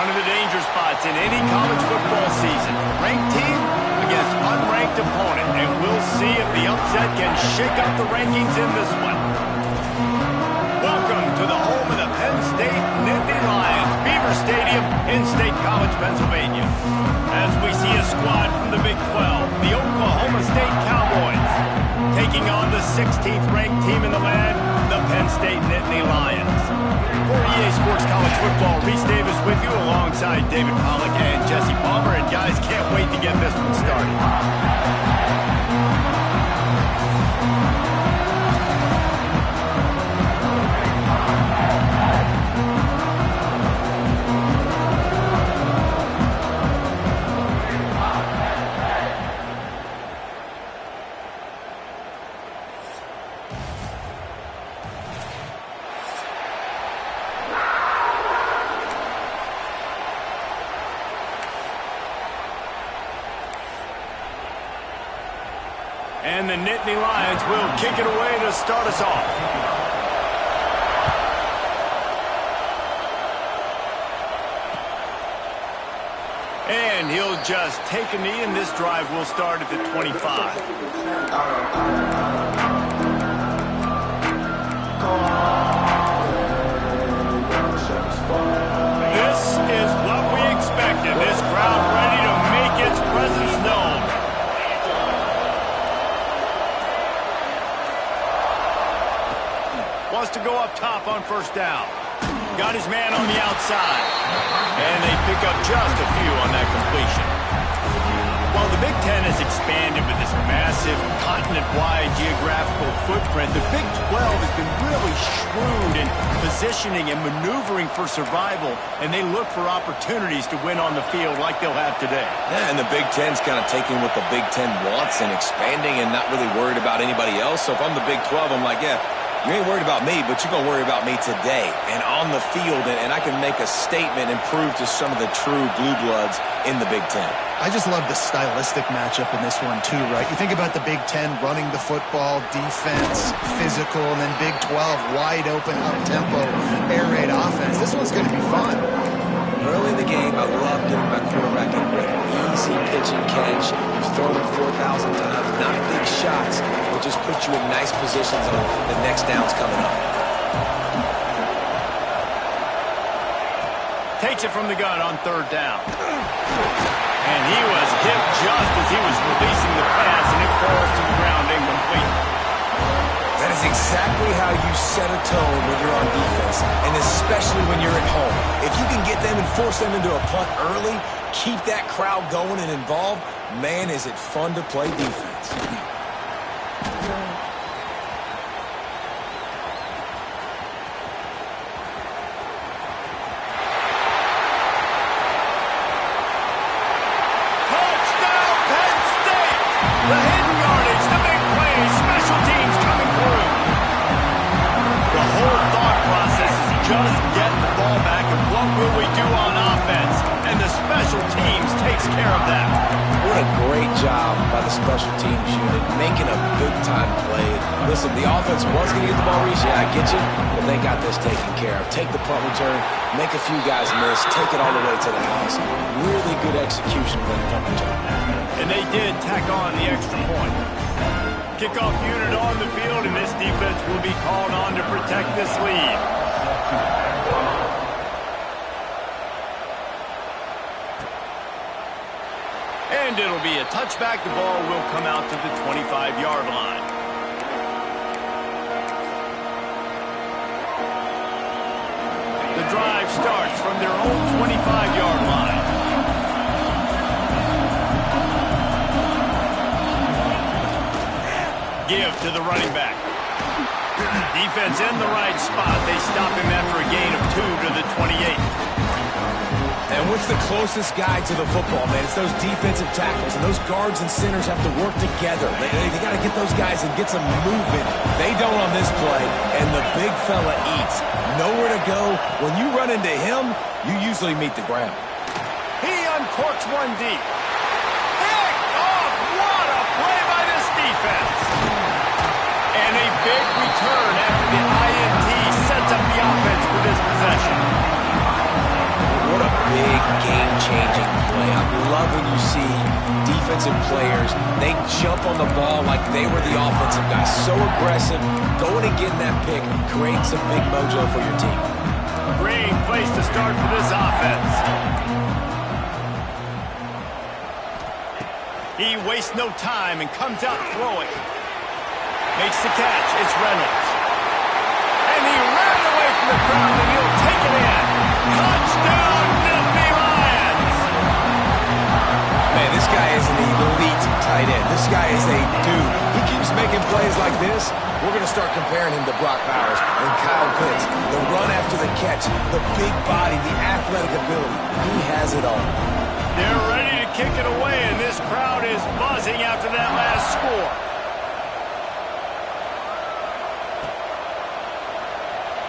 One of the danger spots in any college football season. Ranked team against unranked opponent, and we'll see if the upset can shake up the rankings in this one. Welcome to the home of the Penn State Nittany Lions, Beaver Stadium in State College, Pennsylvania. As we see a squad from the Big 12, the Oklahoma State Cowboys, taking on the 16th ranked team in the land, the Penn State Nittany Lions. For EA Sports College Football, Reese Davis with you alongside David Pollack and Jesse Palmer. And guys, can't wait to get this one started. And the Nittany Lions will kick it away to start us off. And he'll just take a knee, and this drive will start at the 25. This is what we expected. This crowd ready to make its presence known. Wants to go up top on first down. Got his man on the outside. And they pick up just a few on that completion. While the Big Ten has expanded with this massive continent-wide geographical footprint, the Big 12 has been really shrewd in positioning and maneuvering for survival, and they look for opportunities to win on the field like they'll have today. Yeah, and the Big Ten's kind of taking what the Big Ten wants and expanding and not really worried about anybody else. So if I'm the Big 12, I'm like, yeah, you ain't worried about me, but you're going to worry about me today and on the field, and I can make a statement and prove to some of the true blue bloods in the Big Ten. I just love the stylistic matchup in this one too, right? You think about the Big Ten running the football, defense, physical, and then Big 12 wide open, up-tempo, air raid offense. This one's going to be fun. Early in the game, I love getting my quarterback in rhythm. Easy pitch and catch. You've thrown it 4,000 times. Not big shots, but just put you in nice positions on the next downs coming up. Takes it from the gun on third down. And he was hit just as he was releasing the pass, and it falls to the ground incomplete. That is exactly how you set a tone when you're on defense, and especially when you're at home. If you can get them and force them into a punt early, keep that crowd going and involved, man, is it fun to play defense. Touchdown, Penn State! The hidden yardage, the big play, special teams coming through. The whole thought process is just get the ball back, and what will we do on offense? And the special teams takes care of that. What a great job by the special teams unit, making a big-time play. Listen, the offense was going to get the ball reached. Yeah, I get you, but they got this taken care of. Take the punt return, make a few guys miss, take it all the way to the house. Really good execution of that punt return. And they did tack on the extra point. Kickoff unit on the field, and this defense will be called on to protect this lead. And it'll be a touchback. The ball will come out to the 25-yard line. The drive starts from their own 25-yard line. Give to the running back. Defense in the right spot. They stop him after a gain of 2 to the 28. And what's the closest guy to the football, man? It's those defensive tackles, and those guards and centers have to work together. They got to get those guys and get some movement. They don't on this play, and the big fella eats. Nowhere to go. When you run into him, you usually meet the ground. He uncorks one deep. Pick off! What a play by this defense! And a big return after the INT sets up the offense for this possession. What a big game-changing play. I love when you see defensive players, they jump on the ball like they were the offensive guy. So aggressive, going and getting that pick, creating some big mojo for your team. Great place to start for this offense. He wastes no time and comes out throwing. Makes the catch. It's Reynolds. And he ran away from the crowd, and he'll take it in. Touchdown, Nittany Lions! Man, this guy is an elite tight end. This guy is a dude. He keeps making plays like this. We're going to start comparing him to Brock Bowers and Kyle Pitts. The run after the catch, the big body, the athletic ability. He has it all. They're ready to kick it away, and this crowd is buzzing after that last score.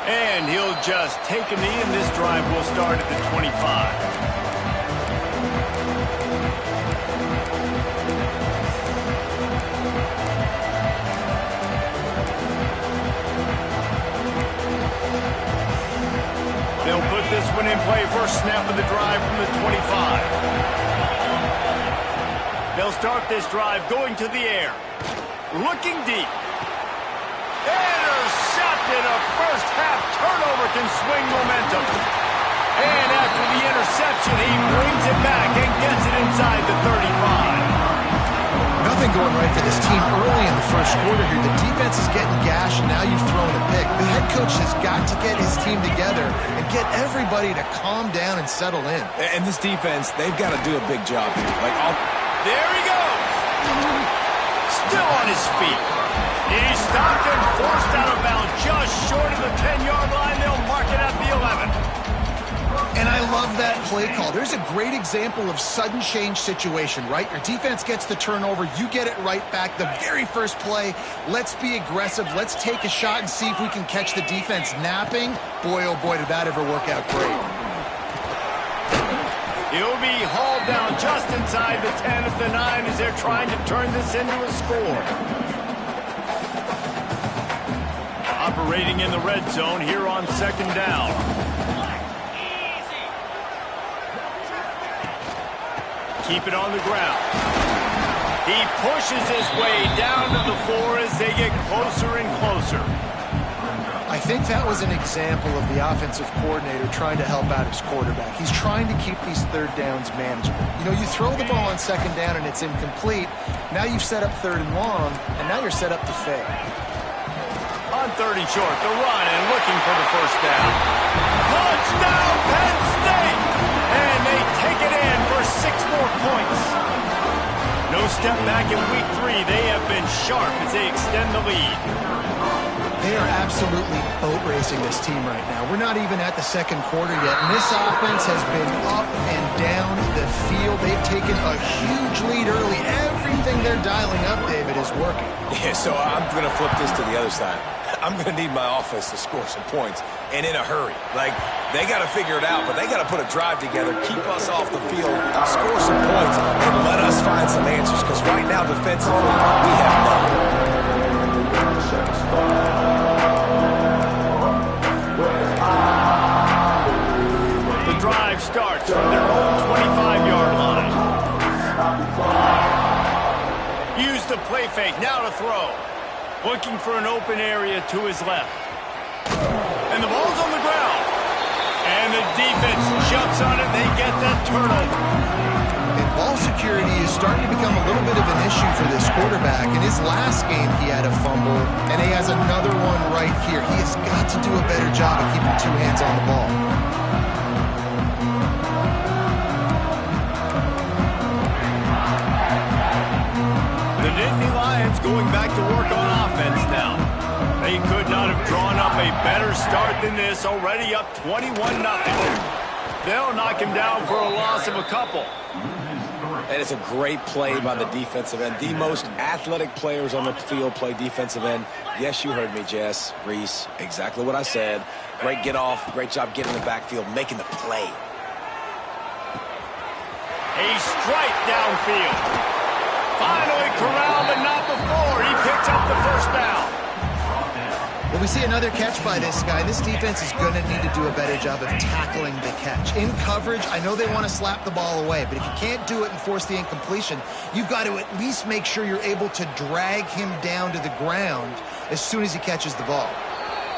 And he'll just take a knee, and this drive will start at the 25. They'll put this one in play. First snap of the drive from the 25. They'll start this drive going to the air. Looking deep. Intercepted. A first half turnover can swing momentum. And after the interception, he brings it back and gets it inside the 35. Nothing going right for this team early in the first quarter here. The defense is getting gashed, and now you've thrown a pick. The head coach has got to get his team together and get everybody to calm down and settle in. And this defense, they've got to do a big job here. There he goes. Still on his feet. He's stopped and forced out of bounds just short of the 10-yard line. They'll mark it at the 11. And I love that play call. There's a great example of sudden change situation, right? Your defense gets the turnover. You get it right back. The very first play, let's be aggressive. Let's take a shot and see if we can catch the defense napping. Boy, oh boy, did that ever work out great. He'll be hauled down just inside the 10 at the 9 as they're trying to turn this into a score. Operating in the red zone here on second down. Keep it on the ground. He pushes his way down to the floor as they get closer and closer. I think that was an example of the offensive coordinator trying to help out his quarterback. He's trying to keep these third downs manageable. You know, you throw the ball on second down and it's incomplete. Now you've set up third and long, and now you're set up to fail. On 30 short, the run and looking for the first down. Touchdown, Penn State! And they take it in for 6 more points. No step back in week 3. They have been sharp as they extend the lead. They are absolutely boat racing this team right now. We're not even at the second quarter yet, and this offense has been up and down the field. They've taken a huge lead early. Everything they're dialing up, David, is working. Yeah, so I'm going to flip this to the other side. I'm going to need my offense to score some points, and in a hurry. They got to figure it out, but they got to put a drive together, keep us off the field, score some points, and let us find some answers, because right now, defensively, we have none. The drive starts from their own 25-yard line. Use the play fake, now to throw. Looking for an open area to his left. And the ball's on the ground. And the defense jumps on it. They get that turnover. And ball security is starting to become a little bit of an issue for this quarterback. In his last game, he had a fumble, and he has another one right here. He has got to do a better job of keeping 2 hands on the ball. The Nittany Lions going back to work on offense now. They could not have drawn up a better start than this, already up 21-0. They'll knock him down for a loss of a couple. And it's a great play by the defensive end. The most athletic players on the field play defensive end. Yes, you heard me, Jess, Reese, exactly what I said. Great get off, great job getting in the backfield, making the play. A strike downfield. Finally corralled, but not before. He picks up the first down. Well, we see another catch by this guy. This defense is going to need to do a better job of tackling the catch. In coverage, I know they want to slap the ball away, but if you can't do it and force the incompletion, you've got to at least make sure you're able to drag him down to the ground as soon as he catches the ball.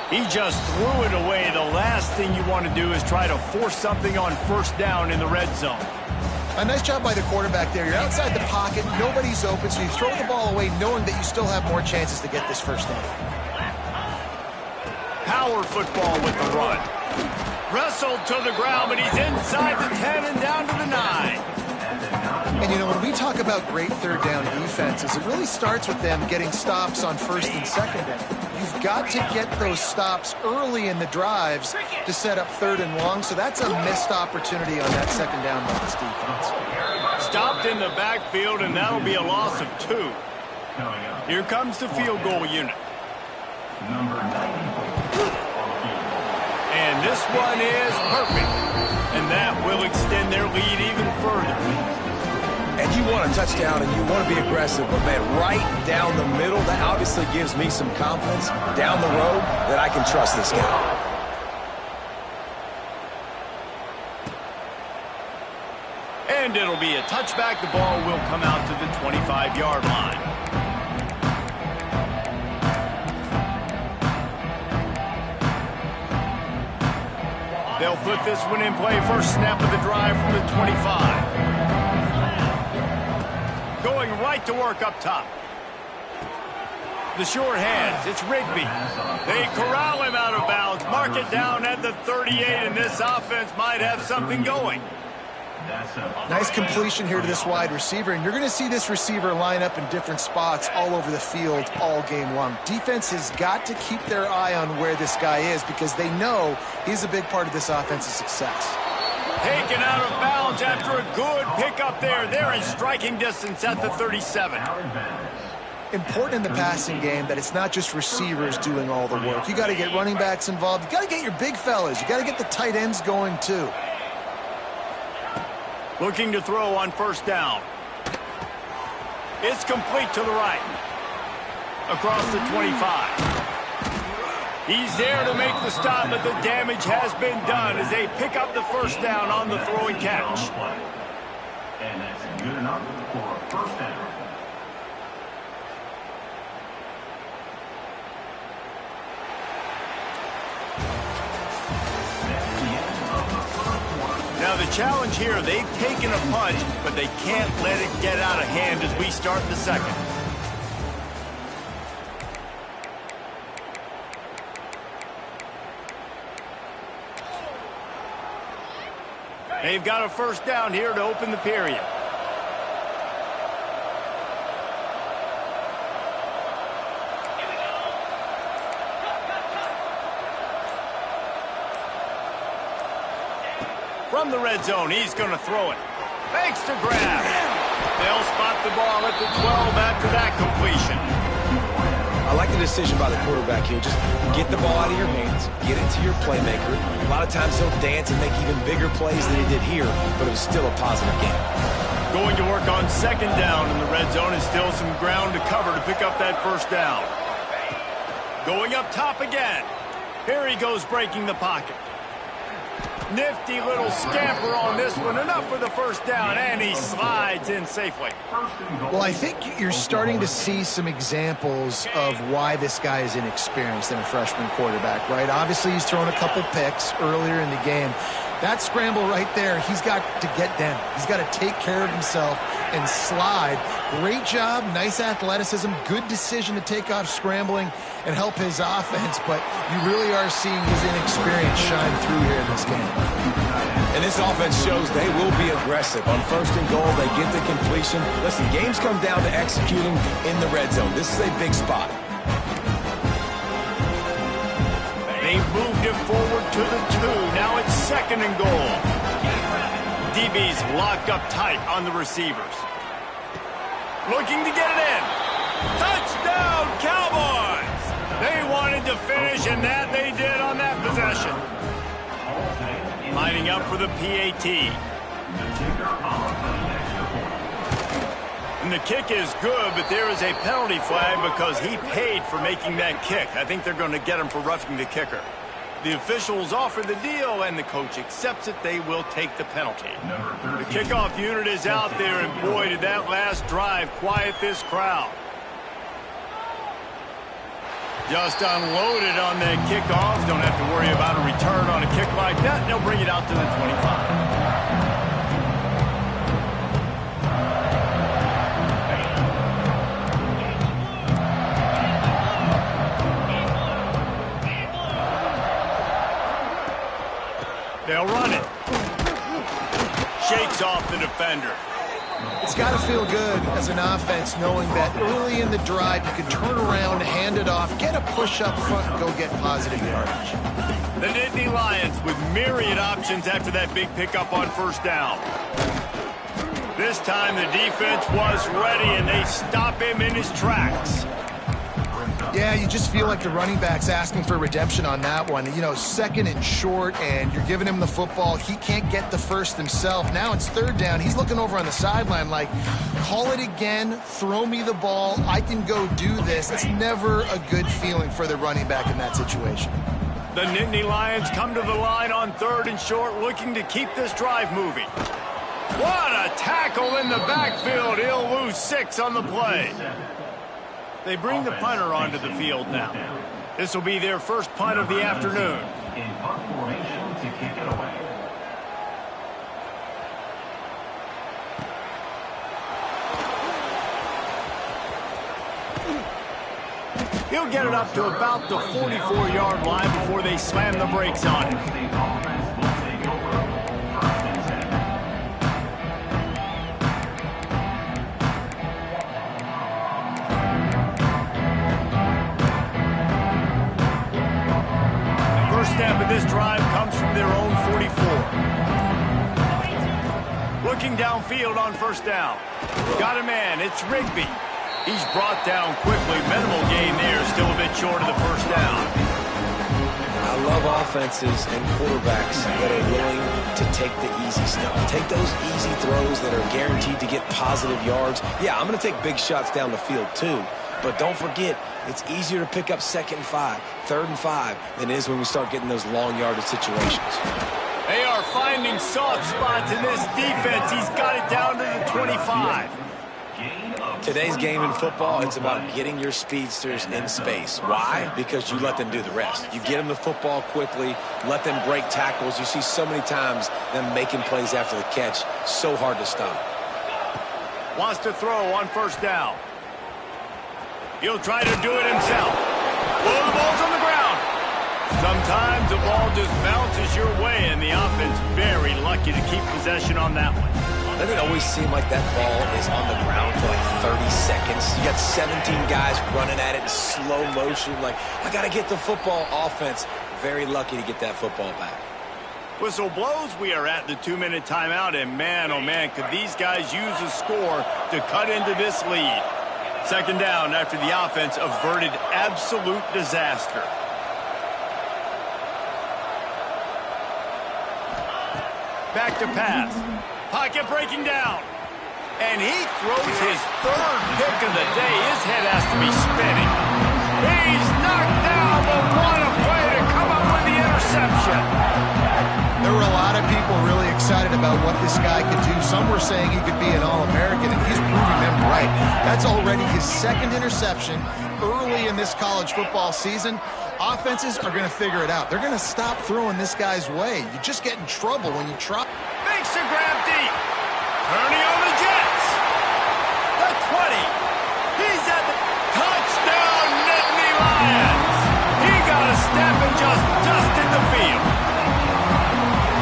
He just threw it away. The last thing you want to do is try to force something on first down in the red zone. A nice job by the quarterback there. You're outside the pocket, nobody's open, so you throw the ball away knowing that you still have more chances to get this first down. Power football with the run. Wrestled to the ground, but he's inside the 10 and down to the 9. And, you know, when we talk about great third down defenses, it really starts with them getting stops on first and second down. You've got to get those stops early in the drives to set up third and long, so that's a missed opportunity on that second down by this defense. Stopped in the backfield, and that'll be a loss of 2. Here comes the field goal unit. And this one is perfect. And that will extend their lead even further. And you want a touchdown and you want to be aggressive, but man, right down the middle, that obviously gives me some confidence down the road that I can trust this guy. And it'll be a touchback. The ball will come out to the 25-yard line. They'll put this one in play. First snap of the drive from the 25. Going right to work up top. The short hands. It's Rigby. They corral him out of bounds. Mark it down at the 38, and this offense might have something going. Nice completion here to this wide receiver, and you're going to see this receiver line up in different spots all over the field all game long. Defense has got to keep their eye on where this guy is because they know he's a big part of this offense's success. Taken out of bounds after a good pickup there. They're in striking distance at the 37. Important in the passing game that it's not just receivers doing all the work. You got to get running backs involved. You got to get your big fellas. You got to get the tight ends going too. Looking to throw on first down. It's complete to the right. Across the 25. He's there to make the stop, but the damage has been done as they pick up the first down on the throw and catch. And that's good enough for a first down. Now the challenge here, they've taken a punch, but they can't let it get out of hand as we start the second. They've got a first down here to open the period. From the red zone, he's going to throw it. Makes the grab. They'll spot the ball at the 12 after that completion. I like the decision by the quarterback here. Just get the ball out of your hands, get it to your playmaker. A lot of times he'll dance and make even bigger plays than he did here, but it was still a positive game. Going to work on second down in the red zone and still some ground to cover to pick up that first down. Going up top again. Here he goes breaking the pocket. Nifty little scamper on this one. Enough for the first down, and he slides in safely. Well, I think you're starting to see some examples of why this guy is inexperienced in a freshman quarterback, right? Obviously, he's thrown a couple picks earlier in the game. That scramble right there, he's got to get down. He's got to take care of himself and slide. Great job, nice athleticism, good decision to take off scrambling and help his offense, but you really are seeing his inexperience shine through here in this game. And this offense shows they will be aggressive. On first and goal, they get the completion. Listen, games come down to executing in the red zone. This is a big spot. They moved it forward to the 2. Now it's second and goal. DB's locked up tight on the receivers. Looking to get it in. Touchdown, Cowboys! They wanted to finish, and that they did on that possession. Lining up for the PAT. And the kick is good, but there is a penalty flag because he paid for making that kick. I think they're going to get him for roughing the kicker. The officials offer the deal, and the coach accepts it. They will take the penalty. The kickoff unit is out there, and boy, did that last drive quiet this crowd. Just unloaded on that kickoff. Don't have to worry about a return on a kick like that. They'll bring it out to the 25. They'll run it. Shakes off the defender. It's got to feel good as an offense knowing that early in the drive you can turn around, hand it off, get a push up front, and go get positive yardage. The Nittany Lions with myriad options after that big pickup on first down. This time the defense was ready, and they stop him in his tracks. Yeah, you just feel like the running back's asking for redemption on that one. You know, second and short, and you're giving him the football. He can't get the first himself. Now it's third down. He's looking over on the sideline like, call it again, throw me the ball. I can go do this. It's never a good feeling for the running back in that situation. The Nittany Lions come to the line on third and short, looking to keep this drive moving. What a tackle in the backfield. He'll lose 6 on the play. They bring the punter onto the field now. This will be their first punt of the afternoon. In punt formation to kick it away. He'll get it up to about the 44-yard line before they slam the brakes on him. State offense will take over. 1st and 10. Snap of this drive comes from their own 44. Looking downfield on first down. Got a man. It's Rigby. He's brought down quickly. Minimal gain there. Still a bit short of the first down. I love offenses and quarterbacks that are willing to take the easy stuff. Take those easy throws that are guaranteed to get positive yards. Yeah, I'm going to take big shots down the field too. But don't forget, it's easier to pick up 2nd and 5, 3rd and 5 than it is when we start getting those long yardage situations. They are finding soft spots in this defense. He's got it down to the 25. Today's game in football, it's about getting your speedsters in space. Why? Because you let them do the rest. You get them the football quickly, let them break tackles. You see so many times them making plays after the catch. So hard to stop. Wants to throw on first down. He'll try to do it himself. Oh, the ball's on the ground. Sometimes the ball just bounces your way, and the offense very lucky to keep possession on that one. Doesn't it always seem like that ball is on the ground for like 30 seconds? You got 17 guys running at it in slow motion. Like, I got to get the football. Offense, very lucky to get that football back. Whistle blows. We are at the 2-minute timeout, and man, oh man, could these guys use a score to cut into this lead. Second down after the offense averted absolute disaster. Back to pass. Pocket breaking down. And he throws his 3rd pick of the day. His head has to be spinning. He's knocked down, but what a play to come up with the interception. There were a lot of people really excited about what this guy could do. Some were saying he could be an All-American, and he's proving them right. That's already his 2nd interception early in this college football season. Offenses are going to figure it out. They're going to stop throwing this guy's way. You just get in trouble when you try. Makes a grab deep. Turning on the Jets. The 20. He's at the touchdown, Nittany Lions. He got a step and just dusted the field.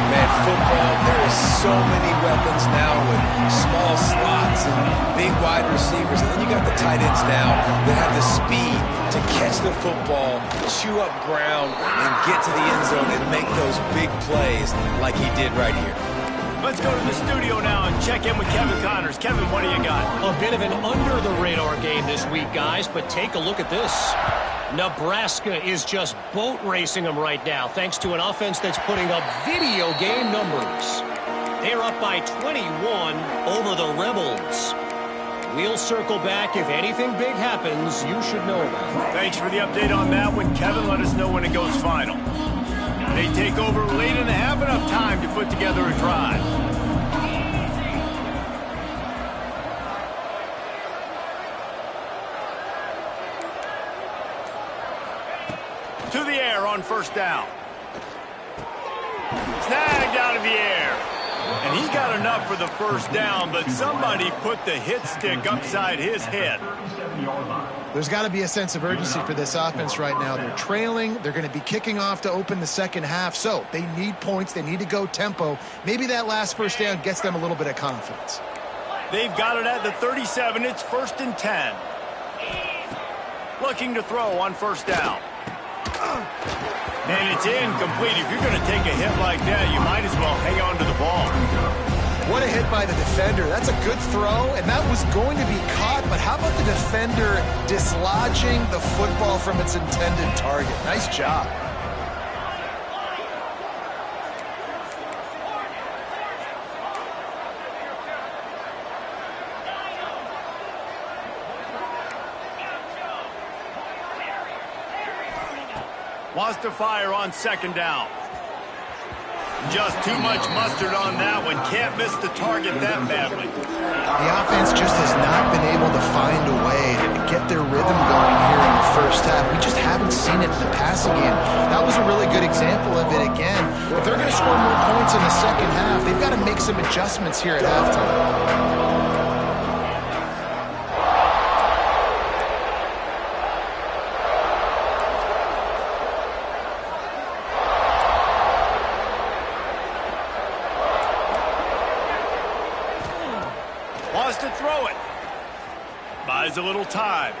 Man, football, there are so many weapons now with small slots and big wide receivers. And then you got the tight ends now that have the speed to catch the football, chew up ground, and get to the end zone and make those big plays like he did right here. Let's go to the studio now and check in with Kevin Connors. Kevin, what do you got? A bit of an under-the-radar game this week, guys, but take a look at this. Nebraska is just boat racing them right now, thanks to an offense that's putting up video game numbers. They're up by 21 over the Rebels. We'll circle back. If anything big happens, you should know about it. Thanks for the update on that one, Kevin. Let us know when it goes final. They take over late in the half, enough time to put together a drive. To the air on first down. Snagged out of the air. And he got enough for the first down, but somebody put the hit stick upside his head. There's got to be a sense of urgency for this offense right now. They're trailing. They're going to be kicking off to open the second half. So they need points. They need to go tempo. Maybe that last first down gets them a little bit of confidence. They've got it at the 37. It's 1st and 10. Looking to throw on first down. And it's incomplete. If you're going to take a hit like that, you might as well hang on to the ball. What a hit by the defender. That's a good throw, and that was going to be caught, but how about the defender dislodging the football from its intended target? Nice job. Wants to fire on second down. Just too much mustard on that one. Can't miss the target that badly. The offense just has not been able to find a way to get their rhythm going here in the first half. We just haven't seen it in the passing game. That was a really good example of it again. If they're going to score more points in the second half, they've got to make some adjustments here at halftime. Wants to throw it. Buys a little time.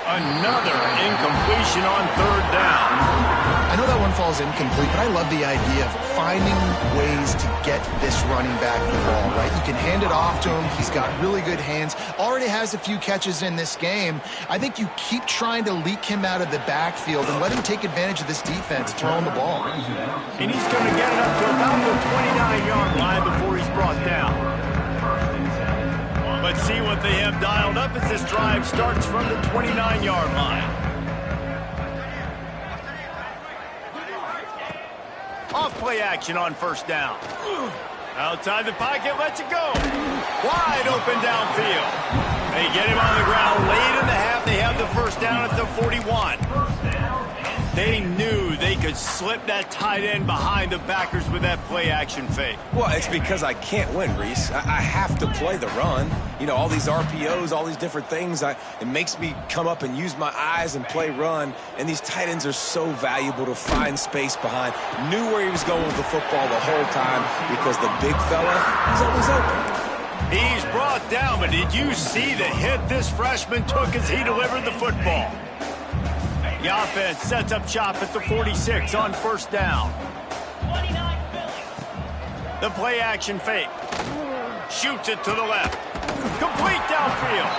Another incompletion on third down. I know that one falls incomplete, but I love the idea of finding ways to get this running back the ball, right? You can hand it off to him. He's got really good hands. Already has a few catches in this game. I think you keep trying to leak him out of the backfield and let him take advantage of this defense throwing the ball. And he's going to get it up to about the 29-yard line before he's brought down. Let's see what they have dialed up as this drive starts from the 29-yard line. Off play action on first down. Outside the pocket, lets it go. Wide open downfield. They get him on the ground late in the half. They have the first down at the 41. They knew they could slip that tight end behind the backers with that play action fake. Well, it's because I can't win, Reese. I have to play the run. You know, all these RPOs, all these different things, it makes me come up and use my eyes and play run. And these tight ends are so valuable to find space behind. Knew where he was going with the football the whole time because the big fella, he's always open. He's brought down, but did you see the hit this freshman took as he delivered the football? The offense sets up shop at the 46 on first down. The play action fake. Shoots it to the left. Complete downfield.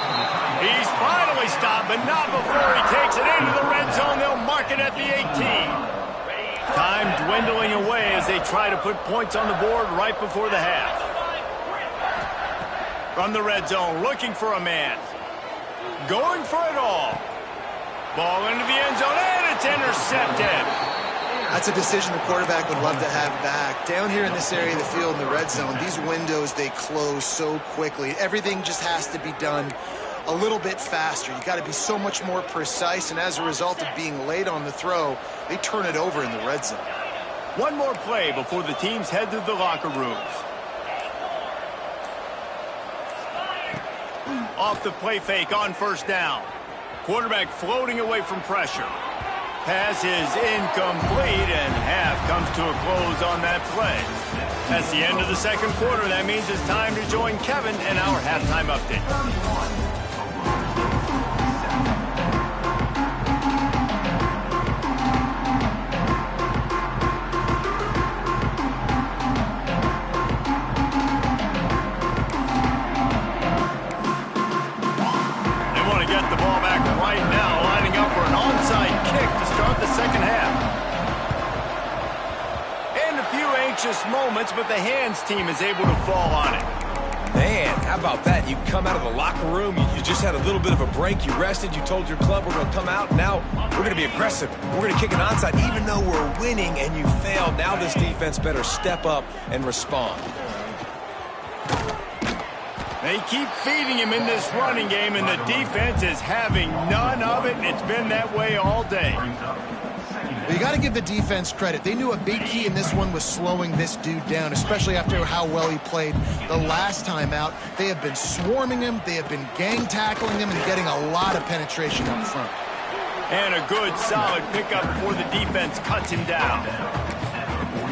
He's finally stopped, but not before he takes it into the red zone. They'll mark it at the 18. Time dwindling away as they try to put points on the board right before the half. From the red zone, looking for a man. Going for it all. Ball into the end zone, and it's intercepted. That's a decision the quarterback would love to have back. Down here in this area of the field in the red zone, these windows, they close so quickly. Everything just has to be done a little bit faster. You got to be so much more precise, and as a result of being late on the throw, they turn it over in the red zone. One more play before the teams head to the locker rooms. Off the play fake on first down. Quarterback floating away from pressure. Pass is incomplete, and half comes to a close on that play. That's the end of the second quarter. That means it's time to join Kevin in our halftime update. Moments, but the hands team is able to fall on it. They Man, how about that? You come out of the locker room, you just had a little bit of a break, you rested, you told your club we're going to come out, now we're going to be aggressive. We're going to kick an onside, even though we're winning and you failed. Now this defense better step up and respond. They keep feeding him in this running game, and the defense is having none of it, and it's been that way all day. Well, you got to give the defense credit. They knew a big key in this one was slowing this dude down, especially after how well he played the last time out. They have been swarming him, they have been gang tackling him, and getting a lot of penetration up front. And a good, solid pickup before the defense cuts him down.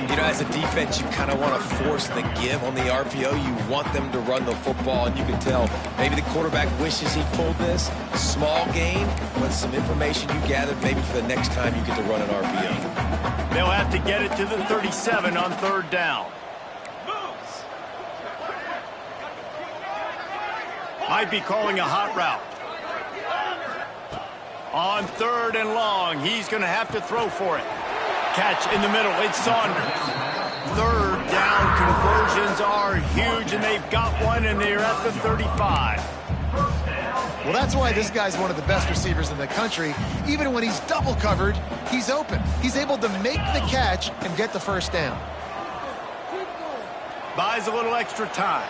You know, as a defense, you kind of want to force the give on the RPO. You want them to run the football, and you can tell maybe the quarterback wishes he pulled this. Small gain, but some information you gathered maybe for the next time you get to run an RPO. They'll have to get it to the 37 on 3rd down. Might be calling a hot route. On 3rd and long, he's going to have to throw for it. Catch in the middle, it's Saunders. 3rd down conversions are huge, and they've got one, and they're at the 35. Well, that's why this guy's one of the best receivers in the country. Even when he's double covered, he's open. He's able to make the catch and get the 1st down. Buys a little extra time.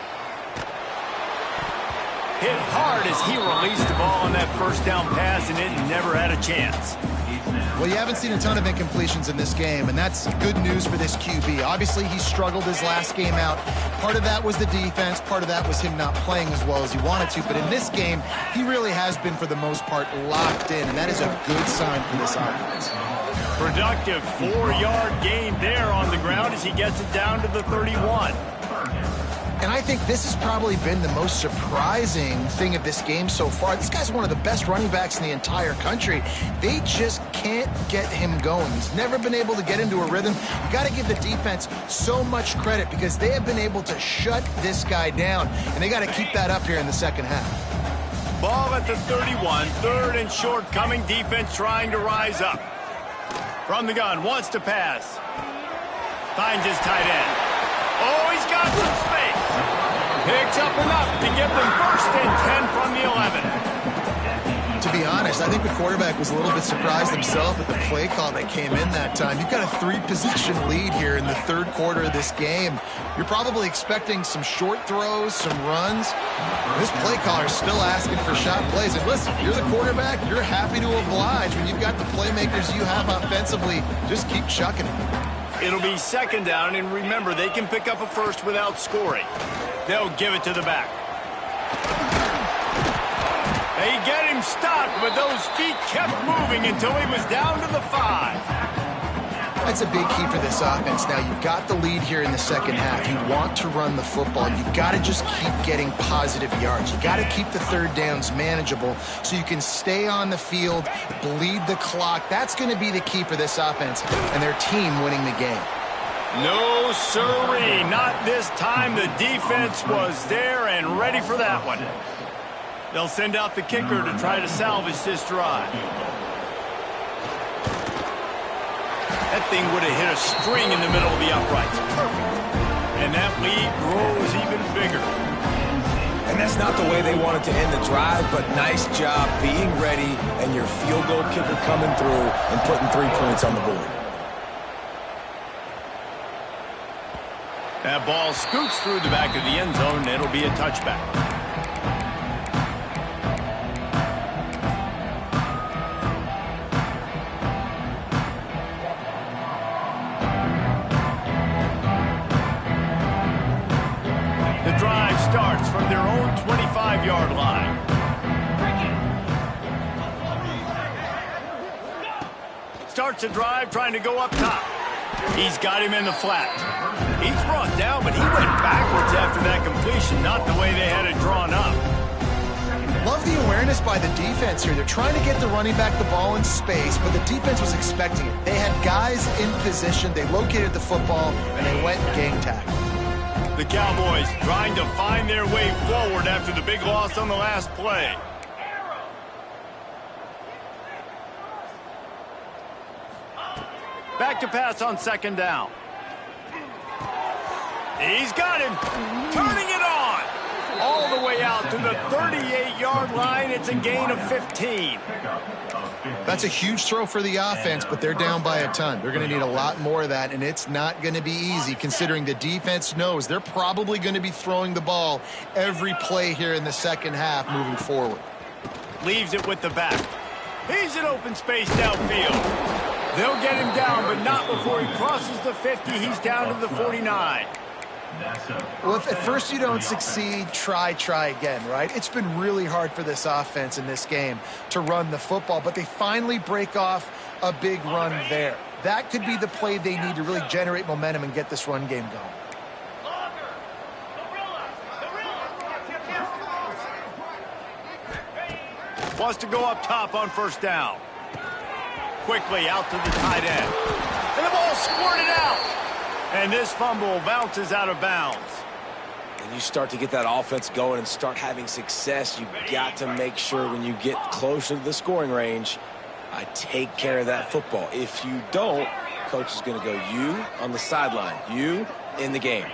Hit hard as he released the ball on that 1st down pass, and it never had a chance. Well, you haven't seen a ton of incompletions in this game, and that's good news for this QB. Obviously, he struggled his last game out. Part of that was the defense. Part of that was him not playing as well as he wanted to. But in this game, he really has been, for the most part, locked in, and that is a good sign for this offense. Productive 4-yard gain there on the ground as he gets it down to the 31. And I think this has probably been the most surprising thing of this game so far. This guy's one of the best running backs in the entire country. They just can't get him going. He's never been able to get into a rhythm. You got to give the defense so much credit because they have been able to shut this guy down, and they got to keep that up here in the 2nd half. Ball at the 31, 3rd and short coming. Defense trying to rise up. From the gun, wants to pass. Finds his tight end. Oh, he's got some space. Picks up enough to give them 1st and 10 from the 11. To be honest, I think the quarterback was a little bit surprised himself at the play call that came in that time. You've got a 3-possession lead here in the 3rd quarter of this game. You're probably expecting some short throws, some runs. This play caller is still asking for shot plays. And listen, you're the quarterback. You're happy to oblige. When you've got the playmakers you have offensively, just keep chucking it. It'll be 2nd down, and remember, they can pick up a 1st without scoring. They'll give it to the back. They get him stopped, but those feet kept moving until he was down to the 5. That's a big key for this offense. Now, you've got the lead here in the 2nd half. You want to run the football. You've got to just keep getting positive yards. You've got to keep the 3rd downs manageable so you can stay on the field, bleed the clock. That's going to be the key for this offense and their team winning the game. No, sirree. Not this time. The defense was there and ready for that one. They'll send out the kicker to try to salvage this drive. That thing would have hit a string in the middle of the uprights. Perfect. And that lead grows even bigger. And that's not the way they wanted to end the drive, but nice job being ready and your field goal kicker coming through and putting 3 points on the board. That ball scoots through the back of the end zone, and it'll be a touchback. Starts from their own 25-yard line. Starts a drive trying to go up top. He's got him in the flat. He's brought down, but he went backwards after that completion, not the way they had it drawn up. Love the awareness by the defense here. They're trying to get the running back the ball in space, but the defense was expecting it. They had guys in position. They located the football, and they went and gang tackle. The Cowboys trying to find their way forward after the big loss on the last play. Back to pass on 2nd down. He's got him. Turning it on. out to the 38-yard line. It's a gain of 15. That's a huge throw for the offense, but they're down by a ton. They're going to need a lot more of that, and it's not going to be easy considering the defense knows they're probably going to be throwing the ball every play here in the second half moving forward. Leaves it with the back. He's in open space downfield. They'll get him down, but not before he crosses the 50. He's down to the 49. Well, if at first you don't succeed, try again, right? It's been really hard for this offense in this game to run the football, but they finally break off a big run there. That could be the play they need to really generate momentum and get this run game going. Wants to go up top on first down. Quickly out to the tight end. And the ball squirted out. And this fumble bounces out of bounds. And you start to get that offense going and start having success, you've got to make sure when you get closer to the scoring range, I take care of that football. If you don't, coach is going to go, you on the sideline, you in the game.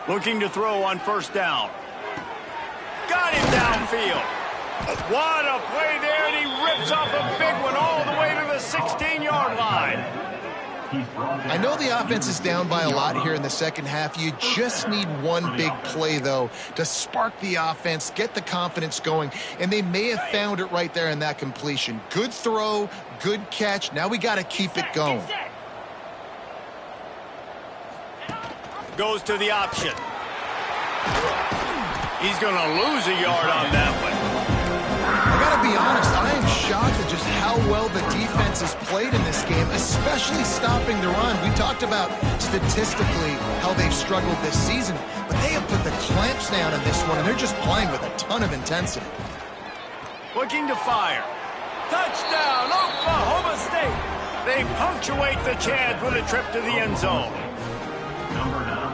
Looking to throw on first down. Got him downfield. What a play there, and he rips off a big one all the way to the 16-yard line. I know the offense is down by a lot here in the second half. You just need one big play, though, to spark the offense, get the confidence going, and they may have found it right there in that completion. Good throw, good catch. Now we got to keep it going. Goes to the option. He's going to lose a yard on that one. I got to be honest, I am shocked at just how well the defense has played in this game, especially stopping the run. We talked about statistically how they've struggled this season, but they have put the clamps down in this one, and they're just playing with a ton of intensity. Looking to fire. Touchdown, Oklahoma State. They punctuate the chance with a trip to the end zone.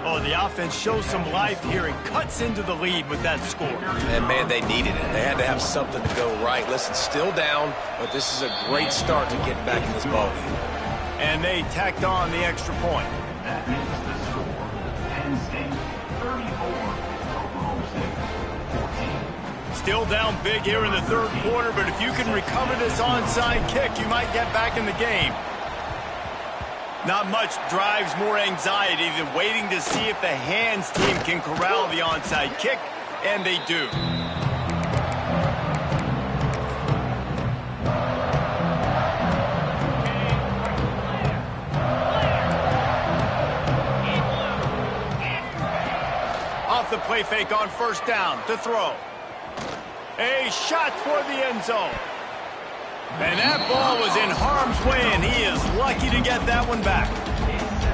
Oh, the offense shows some life here and cuts into the lead with that score. And, man, they needed it. They had to have something to go right. Listen, still down, but this is a great start to getting back in this ballgame. And they tacked on the extra point. That makes the score Penn State 34, Oklahoma State 14. Still down big here in the third quarter, but if you can recover this onside kick, you might get back in the game. Not much drives more anxiety than waiting to see if the hands team can corral the onside kick, and they do. Off the play fake on first down to throw. A shot toward the end zone. And that ball was in harm's way, and he is lucky to get that one back.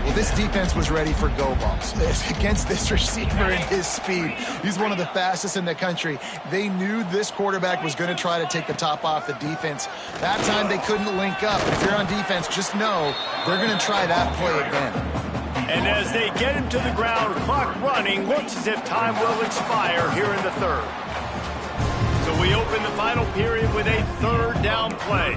Well, this defense was ready for go balls. Against this receiver and his speed, he's one of the fastest in the country. They knew this quarterback was going to try to take the top off the defense. That time they couldn't link up. If you're on defense, just know they're going to try that play again. And as they get him to the ground, clock running, looks as if time will expire here in the third. So we open the final period with a third down play.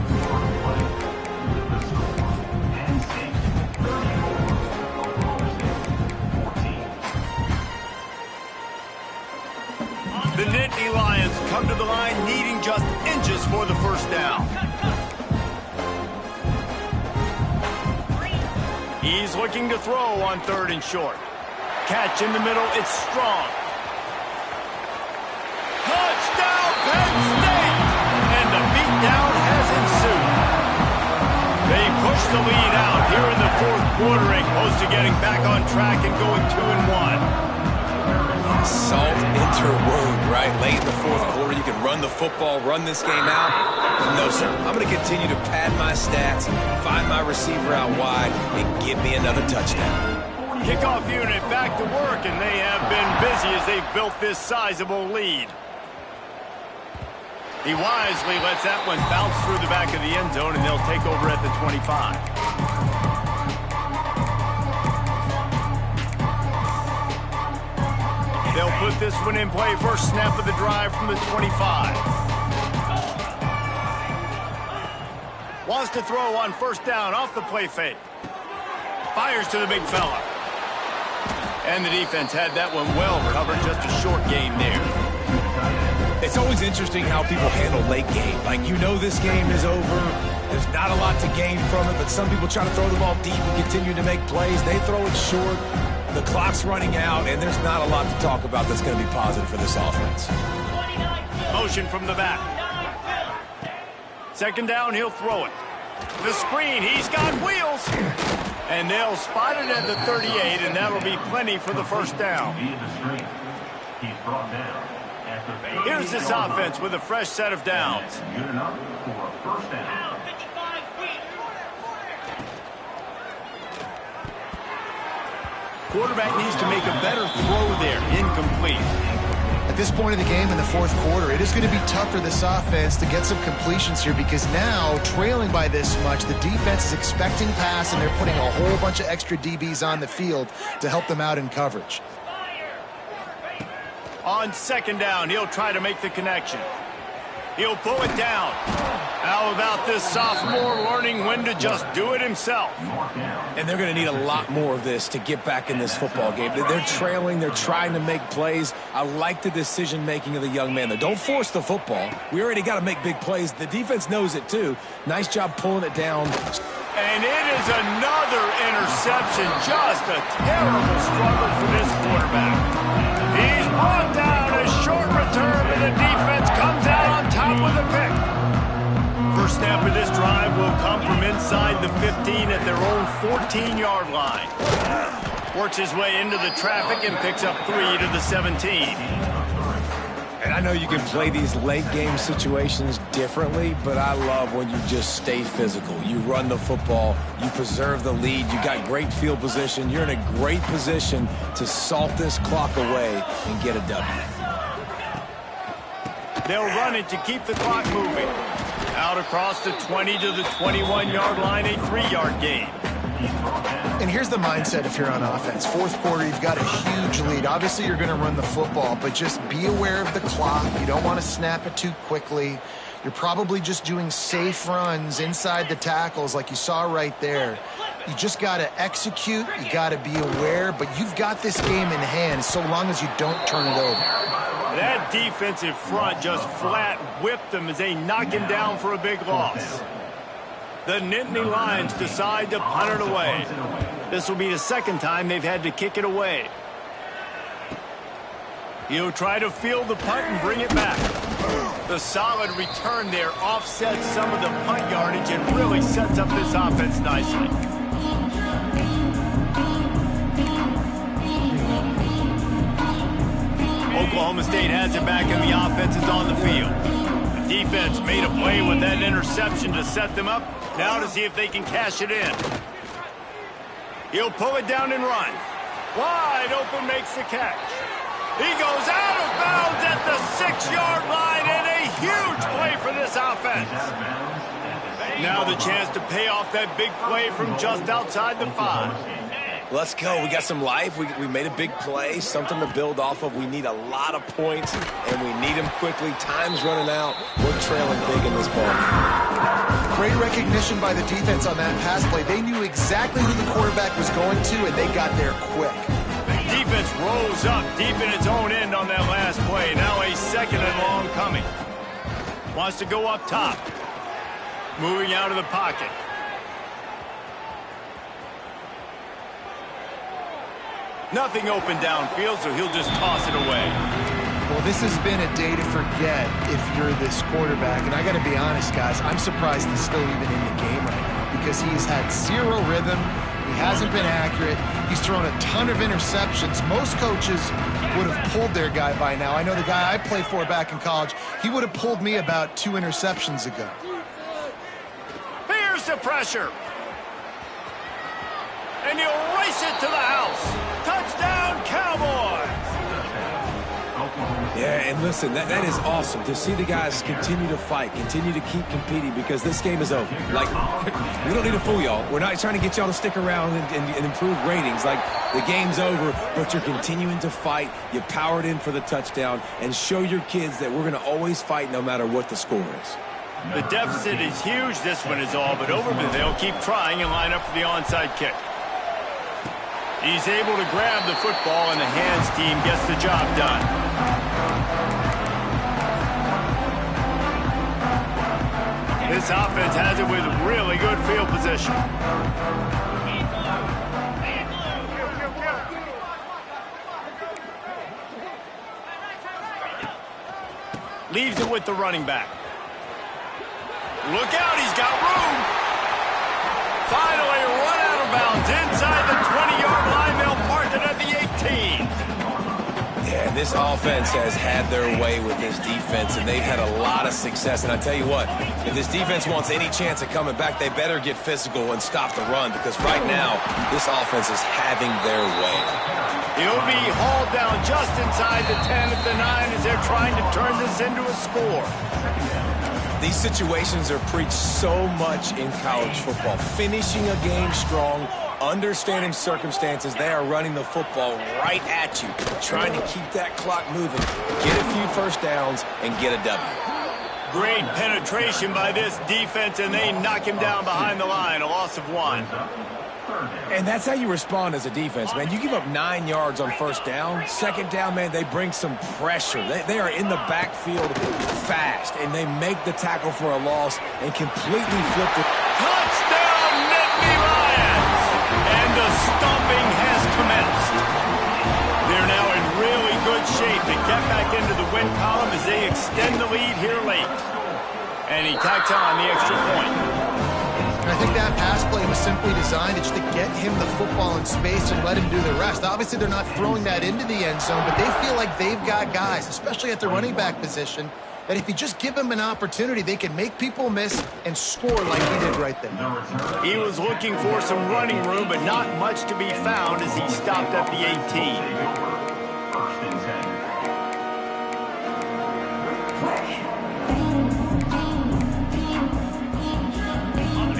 The Nittany Lions come to the line needing just inches for the first down. He's looking to throw on third and short. Catch in the middle, it's strong. Touchdown, Penn State! And the beatdown has ensued. They push the lead out here in the fourth quarter and close to getting back on track and going 2-1. Salt into wound, right? Late in the fourth quarter, you can run the football, run this game out. No, sir. I'm going to continue to pad my stats, find my receiver out wide, and give me another touchdown. Kickoff unit back to work, and they have been busy as they've built this sizable lead. He wisely lets that one bounce through the back of the end zone, and they'll take over at the 25. They'll put this one in play. First snap of the drive from the 25. Wants to throw on first down off the play fake. Fires to the big fella. And the defense had that one well covered. Just a short gain there. It's always interesting how people handle late game. Like, you know this game is over. There's not a lot to gain from it, but some people try to throw the ball deep and continue to make plays. They throw it short. The clock's running out, and there's not a lot to talk about that's going to be positive for this offense. Motion from the back. Second down, he'll throw it. The screen, he's got wheels. And they'll spot it at the 38, and that'll be plenty for the first down. He's brought down. Here's this offense with a fresh set of downs. Good enough for a first down. Quarterback needs to make a better throw there. Incomplete. At this point of the game in the fourth quarter, it is going to be tough for this offense to get some completions here because now, trailing by this much, the defense is expecting pass, and they're putting a whole bunch of extra DBs on the field to help them out in coverage. On second down, he'll try to make the connection. He'll pull it down. How about this sophomore learning when to just do it himself? And they're going to need a lot more of this to get back in this football game. They're trailing. They're trying to make plays. I like the decision-making of the young man, though. Don't force the football. We already got to make big plays. The defense knows it, too. Nice job pulling it down. And it is another interception. Just a terrible struggle for this quarterback. He's brought down a short return, and the defense comes out on top with a pick. First snap of this drive will come from inside the 15 at their own 14-yard line. Works his way into the traffic and picks up 3 to the 17. And I know you can play these late-game situations differently, but I love when you just stay physical. You run the football. You preserve the lead. You got great field position. You're in a great position to salt this clock away and get a W. They'll run it to keep the clock moving. Out across the 20 to the 21-yard line, a 3-yard gain. And here's the mindset if you're on offense. Fourth quarter, you've got a huge lead. Obviously, you're going to run the football, but just be aware of the clock. You don't want to snap it too quickly. You're probably just doing safe runs inside the tackles like you saw right there. You just got to execute. You got to be aware, but you've got this game in hand so long as you don't turn it over. That defensive front just flat whipped them as they knock him down for a big loss. The Nittany Lions decide to punt it away. This will be the second time they've had to kick it away. He'll try to field the punt and bring it back. The solid return there offsets some of the punt yardage and really sets up this offense nicely. Oklahoma State has it back and the offense is on the field. The defense made a play with that interception to set them up. Now to see if they can cash it in. He'll pull it down and run. Wide open makes the catch. He goes out of bounds at the 6-yard line, and a huge play for this offense. Now the chance to pay off that big play from just outside the 5. Let's go. We got some life. We made a big play, something to build off of. We need a lot of points, and we need them quickly. Time's running out. We're trailing big in this ball. Great recognition by the defense on that pass play. They knew exactly who the quarterback was going to, and they got there quick. Defense rolls up deep in its own end on that last play. Now a second and long coming. Wants to go up top. Moving out of the pocket. Nothing open downfield, so he'll just toss it away. Well, this has been a day to forget if you're this quarterback. And I got to be honest, guys, I'm surprised he's still even in the game right now because he's had zero rhythm. He hasn't been accurate. He's thrown a ton of interceptions. Most coaches would have pulled their guy by now. I know the guy I played for back in college, he would have pulled me about 2 interceptions ago. Here's the pressure. And he'll race it to the house. Touchdown, Cowboys! Yeah, and listen, that is awesome to see the guys continue to fight, continue to keep competing because this game is over. Like, we don't need to fool y'all. We're not trying to get y'all to stick around and improve ratings. Like, the game's over, but you're continuing to fight. You powered in for the touchdown and show your kids that we're going to always fight no matter what the score is. The deficit is huge. This one is all but over, but they'll keep trying and line up for the onside kick. He's able to grab the football, and the hands team gets the job done. This offense has it with really good field position. Leaves it with the running back. Look out, he's got room. Finally run out of bounds inside the 20-yard line. They'll mark it at the 18. Yeah, this offense has had their way with this defense, and they've had a lot of success. And I tell you what, if this defense wants any chance of coming back, they better get physical and stop the run, because right now, this offense is having their way. He'll be hauled down just inside the 10 at the 9 as they're trying to turn this into a score. These situations are preached so much in college football. Finishing a game strong, understanding circumstances. They are running the football right at you, trying to keep that clock moving, get a few first downs, and get a W. Great penetration by this defense, and they knock him down behind the line, a loss of 1. And that's how you respond as a defense, man. You give up 9 yards on first down. Second down, man, they bring some pressure. They are in the backfield fast, and they make the tackle for a loss and completely flip it. Touchdown, Nittany Lions! And the stomping has commenced. They're now in really good shape to get back into the win column as they extend the lead here late. And he tacks on the extra point. I think that pass play was simply designed just to get him the football in space and let him do the rest. Obviously, they're not throwing that into the end zone, but they feel like they've got guys, especially at the running back position, that if you just give them an opportunity, they can make people miss and score like he did right there. He was looking for some running room, but not much to be found as he stopped at the 18.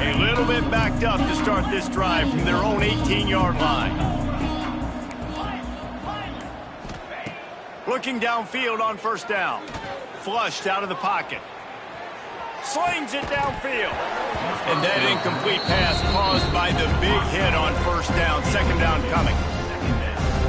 A little bit backed up to start this drive from their own 18-yard line. Looking downfield on first down. Flushed out of the pocket. Slings it downfield. And that incomplete pass caused by the big hit on first down. Second down coming.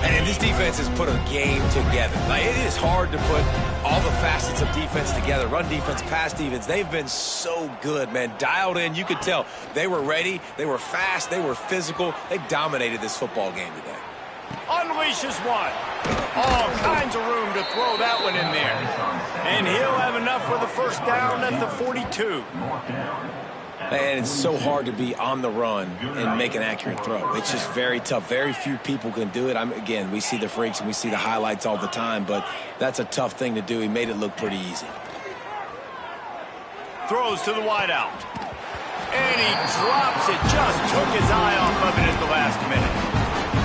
And this defense has put a game together. Like, it is hard to put all the facets of defense together. Run defense, pass defense. They've been so good, man. Dialed in. You could tell they were ready. They were fast. They were physical. They dominated this football game today. Unleashes one. All kinds of room to throw that one in there. And he'll have enough for the first down at the 42. And it's so hard to be on the run and make an accurate throw. It's just very tough. Very few people can do it. Again, we see the freaks and we see the highlights all the time, but that's a tough thing to do. He made it look pretty easy. Throws to the wideout. And he drops it. Just took his eye off of it at the last minute.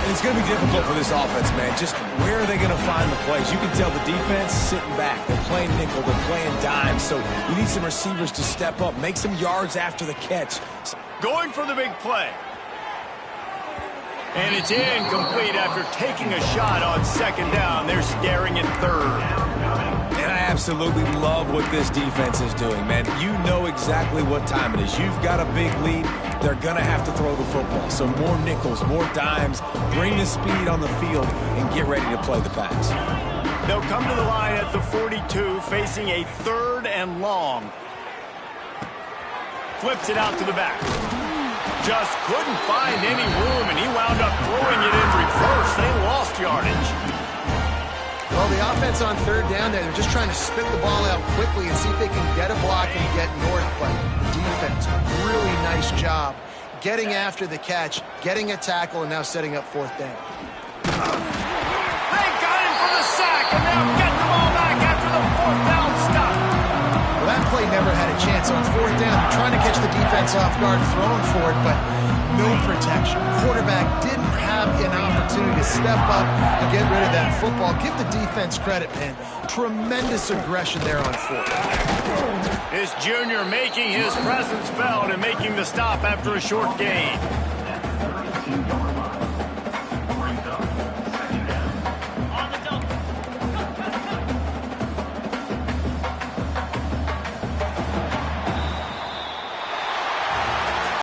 And it's going to be difficult for this offense, man. Just where are they going to find the plays? You can tell the defense sitting back. They're playing nickel. They're playing dime. So you need some receivers to step up, make some yards after the catch. Going for the big play. And it's incomplete after taking a shot on second down. They're staring at third. And I absolutely love what this defense is doing, man. You know exactly what time it is. You've got a big lead. They're going to have to throw the football. So more nickels, more dimes, bring the speed on the field, and get ready to play the pass. They'll come to the line at the 42, facing a 3rd and long. Flips it out to the back. Just couldn't find any room, and he wound up throwing it in reverse. They lost yardage. Well, the offense on 3rd down there, they're just trying to spit the ball out quickly and see if they can get a block and get north. But the defense, really nice job getting after the catch, getting a tackle, and now setting up 4th down. They got him for the sack, and now get the ball back after the 4th down stop. Well, that play never had a chance on 4th down. They're trying to catch the defense off guard, throwing for it, but no protection. Quarterback didn't have an opportunity to step up and get rid of that football. Give the defense credit, man. Tremendous aggression there on 4th. This junior making his presence felt and making the stop after a short gain.